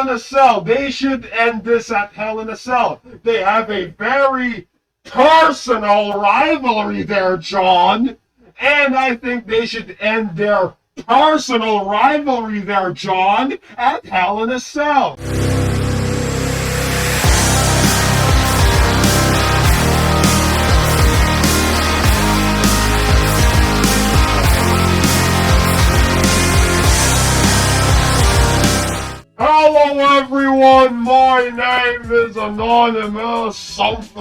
in a Cell. They should end this at Hell in a Cell. They have a very personal rivalry there, John. And I think they should end their personal rivalry there, John, at Hell in a Cell. Hello everyone, my name is Anonymous Something.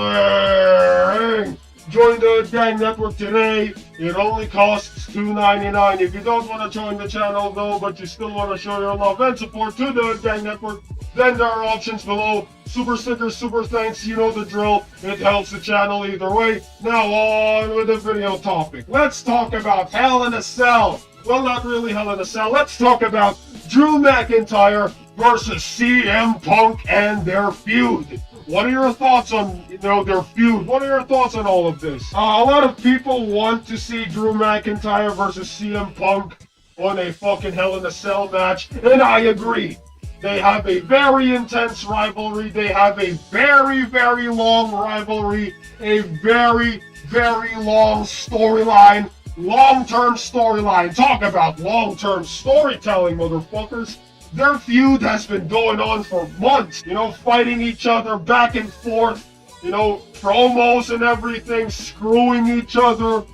Join the Gang Network today. It only costs $2.99. If you don't want to join the channel though, but you still want to show your love and support to the Gang Network, then there are options below. Super stickers, super thanks, you know the drill. It helps the channel either way. Now on with the video topic. Let's talk about Hell in a Cell. Well, not really Hell in a Cell. Let's talk about Drew McIntyre versus CM Punk and their feud. What are your thoughts on, their feud? What are your thoughts on all of this? A lot of people want to see Drew McIntyre versus CM Punk on a fucking Hell in a Cell match, and I agree. They have a very intense rivalry. They have a very, very long rivalry. A very, very long storyline. Long-term storyline. Talk about long-term storytelling, motherfuckers. Their feud has been going on for months, fighting each other back and forth, promos and everything, screwing each other.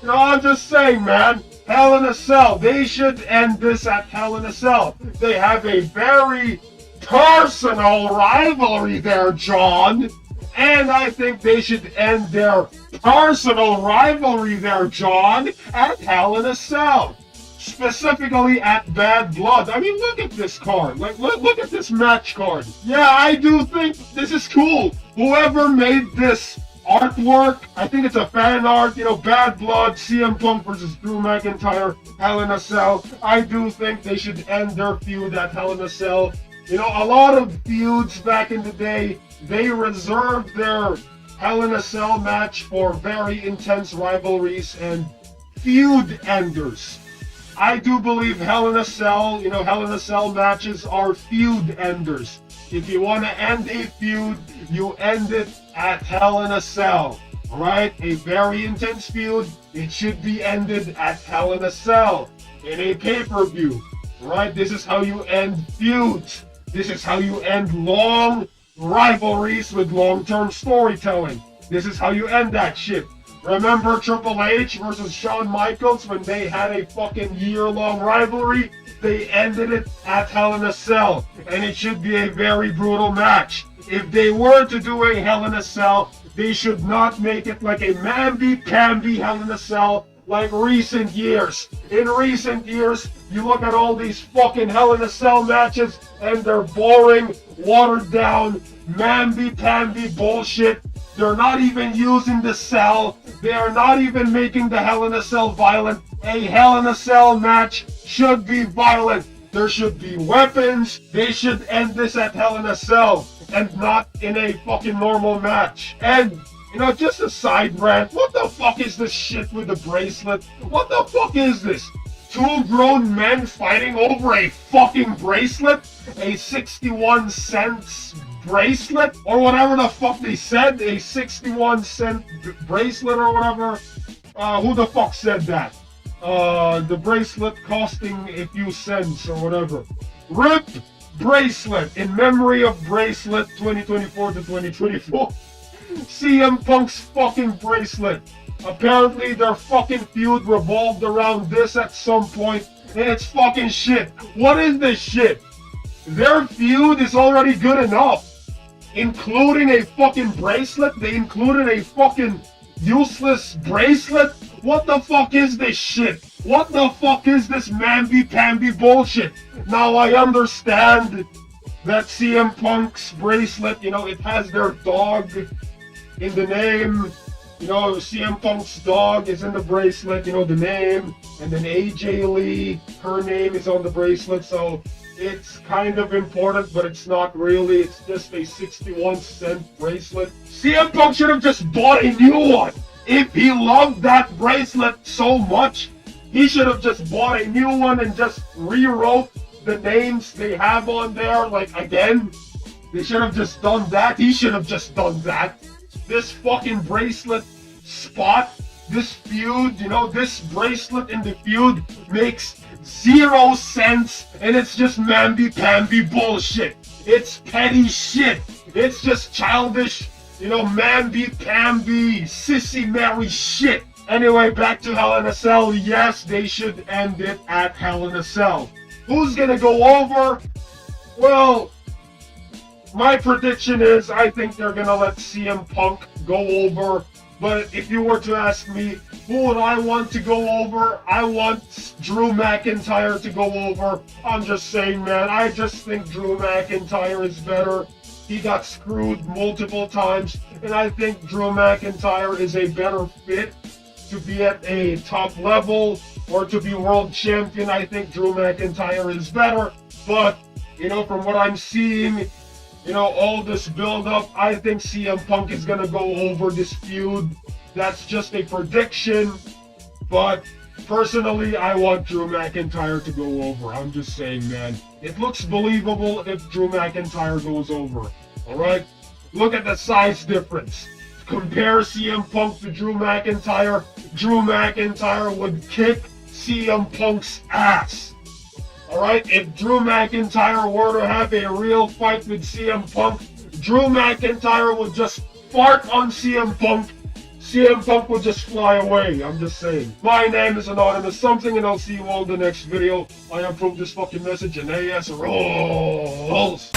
I'm just saying, man, Hell in a Cell. They should end this at Hell in a Cell. They have a very personal rivalry there, John. And I think they should end their personal rivalry there, John, at Hell in a Cell. Specifically at Bad Blood. I mean, look at this card. Look at this match card. Yeah, I do think this is cool. Whoever made this artwork, I think it's a fan art, Bad Blood, CM Punk versus Drew McIntyre, Hell in a Cell. I do think they should end their feud at Hell in a Cell. A lot of feuds back in the day, they reserved their Hell in a Cell match for very intense rivalries and feud enders. I do believe Hell in a Cell, Hell in a Cell matches are feud enders. If you want to end a feud, you end it at Hell in a Cell. Alright? A very intense feud, it should be ended at Hell in a Cell. In a pay-per-view. Alright? This is how you end feuds. This is how you end long rivalries with long-term storytelling. This is how you end that shit. Remember Triple H versus Shawn Michaels when they had a fucking year-long rivalry? They ended it at Hell in a Cell, and it should be a very brutal match. If they were to do a Hell in a Cell, they should not make it like a mamby-pamby Hell in a Cell like recent years. In recent years, you look at all these fucking Hell in a Cell matches, and they're boring, watered-down, mamby-pamby bullshit. They're not even using the cell. They are not even making the Hell in a Cell violent. A Hell in a Cell match should be violent. There should be weapons. They should end this at Hell in a Cell and not in a fucking normal match. And, just a side rant. What the fuck is this shit with the bracelet? What the fuck is this? Two grown men fighting over a fucking bracelet? A 61 cents bracelet? Or whatever the fuck they said? A 61-cent bracelet or whatever? Who the fuck said that? The bracelet costing a few cents or whatever. RIP bracelet in memory of bracelet 2024 to 2024. CM Punk's fucking bracelet. Apparently their fucking feud revolved around this at some point, and it's fucking shit. What is this shit? Their feud is already good enough. Including a fucking bracelet? They included a fucking useless bracelet? What the fuck is this shit? What the fuck is this mamby-pamby bullshit? Now I understand that CM Punk's bracelet, it has their dog in the name. CM Punk's dog is in the bracelet, the name. And then AJ Lee, her name is on the bracelet, so it's kind of important, but it's not really. It's just a 61-cent bracelet. CM Punk should have just bought a new one. If he loved that bracelet so much, he should have just bought a new one and just rewrote the names they have on there, like, again, they should have just done that. He should have just done that. This fucking bracelet spot, this feud, you know, this bracelet in the feud makes zero sense, and it's just mamby-pamby bullshit. It's petty shit. It's just childish, you know, mamby-pamby, sissy-Mary shit. Anyway, back to Hell in a Cell. Yes, they should end it at Hell in a Cell. Who's gonna go over? Well, my prediction is I think they're gonna let CM Punk go over. But if you were to ask me, who would I want to go over? I want Drew McIntyre to go over. I'm just saying, man, I just think Drew McIntyre is better. He got screwed multiple times, and I think Drew McIntyre is a better fit to be at a top level or to be world champion. I think Drew McIntyre is better. But, you know, from what I'm seeing, you know, all this build-up, I think CM Punk is gonna go over this feud. That's just a prediction, but personally, I want Drew McIntyre to go over. I'm just saying, man. It looks believable if Drew McIntyre goes over, alright? Look at the size difference. Compare CM Punk to Drew McIntyre. Drew McIntyre would kick CM Punk's ass. Alright, if Drew McIntyre were to have a real fight with CM Punk, Drew McIntyre would just fart on CM Punk. CM Punk would just fly away. I'm just saying. My name is Anonymous Something, and I'll see you all in the next video. I approve this fucking message, and AS rolls.